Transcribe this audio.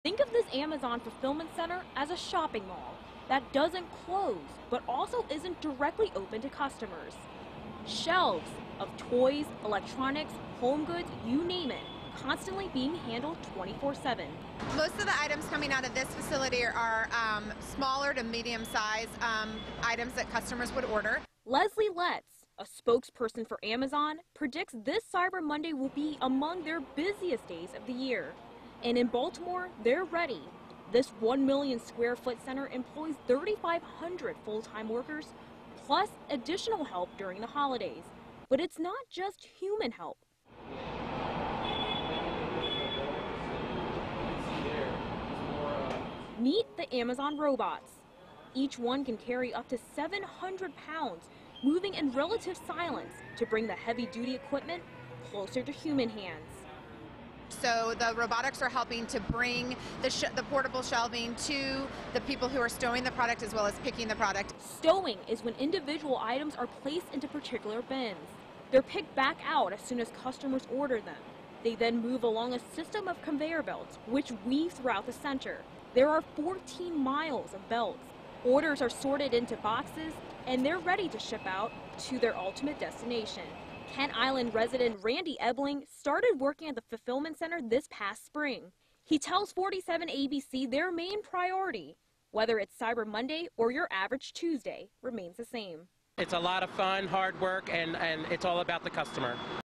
Think of this Amazon fulfillment center as a shopping mall that doesn't close, but also isn't directly open to customers. Shelves of toys, electronics, home goods, you name it, constantly being handled 24/7. Most of the items coming out of this facility are smaller to medium-sized items that customers would order. Leslie Letts, a spokesperson for Amazon, predicts this Cyber Monday will be among their busiest days of the year. And in Baltimore, they're ready. This 1 million square foot center employs 3,500 full-time workers, plus additional help during the holidays. But it's not just human help. Meet the Amazon robots. Each one can carry up to 700 pounds, moving in relative silence to bring the heavy-duty equipment closer to human hands. So the robotics are helping to bring the portable shelving to the people who are stowing the product as well as picking the product. Stowing is when individual items are placed into particular bins. They're picked back out as soon as customers order them. They then move along a system of conveyor belts, which weave throughout the center. There are 14 miles of belts. Orders are sorted into boxes, and they're ready to ship out to their ultimate destination. Kent Island resident Randy Ebling started working at the fulfillment center this past spring. He tells 47 ABC their main priority, whether it's Cyber Monday or your average Tuesday, remains the same. It's a lot of fun, hard work, and it's all about the customer.